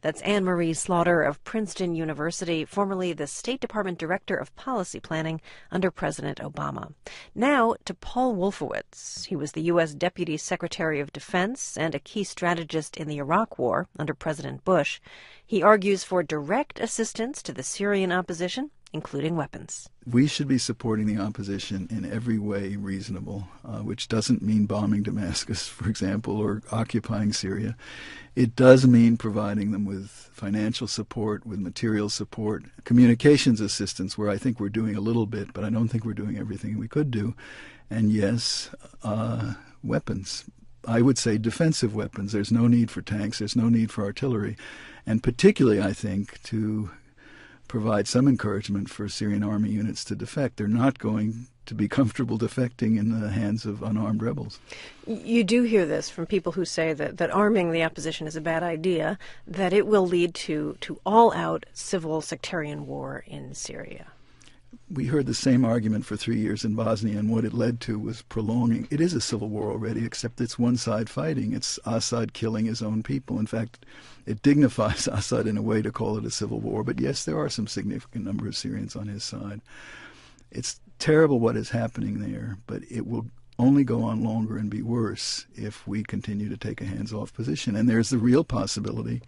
That's Anne-Marie Slaughter of Princeton University, formerly the State Department Director of Policy Planning under President Obama. Now to Paul Wolfowitz. He was the U.S. Deputy Secretary of Defense and a key strategist in the Iraq War under President Bush. He argues for direct assistance to the Syrian opposition, including weapons. We should be supporting the opposition in every way reasonable, which doesn't mean bombing Damascus, for example, or occupying Syria. It does mean providing them with financial support, with material support, communications assistance, where I think we're doing a little bit, but I don't think we're doing everything we could do. And yes, weapons. I would say defensive weapons. There's no need for tanks. There's no need for artillery. And particularly, I think, to provide some encouragement for Syrian army units to defect. They're not going to be comfortable defecting in the hands of unarmed rebels. You do hear this from people who say that arming the opposition is a bad idea, that it will lead to all-out civil sectarian war in Syria. We heard the same argument for 3 years in Bosnia, and what it led to was prolonging. It is a civil war already, except it's one side fighting. It's Assad killing his own people. In fact, it dignifies Assad in a way to call it a civil war. But yes, there are some significant number of Syrians on his side. It's terrible what is happening there, but it will only go on longer and be worse if we continue to take a hands-off position. And there's the real possibility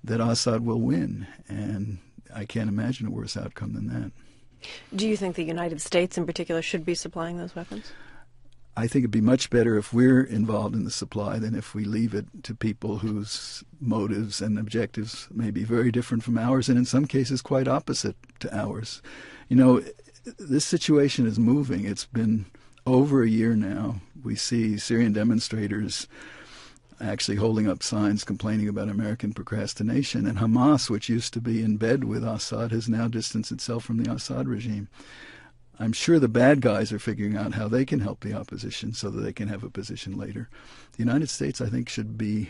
that Assad will win, and I can't imagine a worse outcome than that. Do you think the United States in particular should be supplying those weapons? I think it'd be much better if we're involved in the supply than if we leave it to people whose motives and objectives may be very different from ours, and in some cases quite opposite to ours. You know, this situation is moving. It's been over a year now. We see Syrian demonstrators actually holding up signs complaining about American procrastination, and Hamas, which used to be in bed with Assad, has now distanced itself from the Assad regime. I'm sure the bad guys are figuring out how they can help the opposition so that they can have a position later. The United States, I think, should be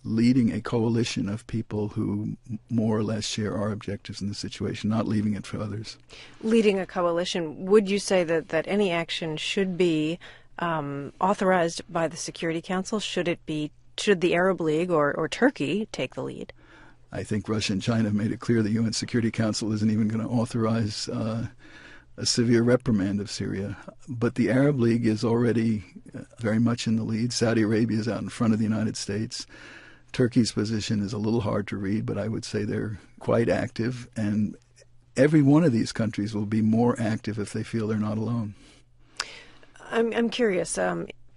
leading a coalition of people who more or less share our objectives in the situation, not leaving it for others. Leading a coalition, would you say that any action should be authorized by the Security Council? Should the Arab League or Turkey take the lead? I think Russia and China have made it clear the UN Security Council isn't even going to authorize a severe reprimand of Syria. But the Arab League is already very much in the lead. Saudi Arabia is out in front of the United States. Turkey's position is a little hard to read, but I would say they're quite active. And every one of these countries will be more active if they feel they're not alone. I'm curious,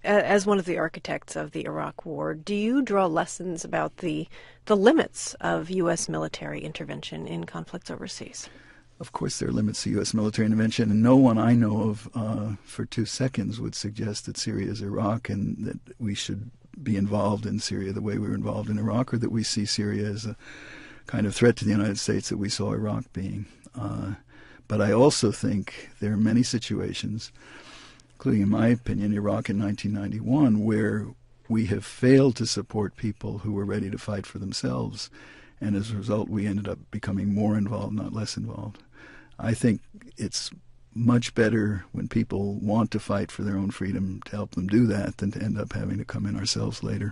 as one of the architects of the Iraq War, do you draw lessons about the limits of U.S. military intervention in conflicts overseas? Of course there are limits to U.S. military intervention, and no one I know of for 2 seconds would suggest that Syria is Iraq and that we should be involved in Syria the way we were involved in Iraq, or that we see Syria as a kind of threat to the United States that we saw Iraq being. But I also think there are many situations, including, in my opinion, Iraq in 1991, where we have failed to support people who were ready to fight for themselves. And as a result, we ended up becoming more involved, not less involved. I think it's much better when people want to fight for their own freedom to help them do that than to end up having to come in ourselves later.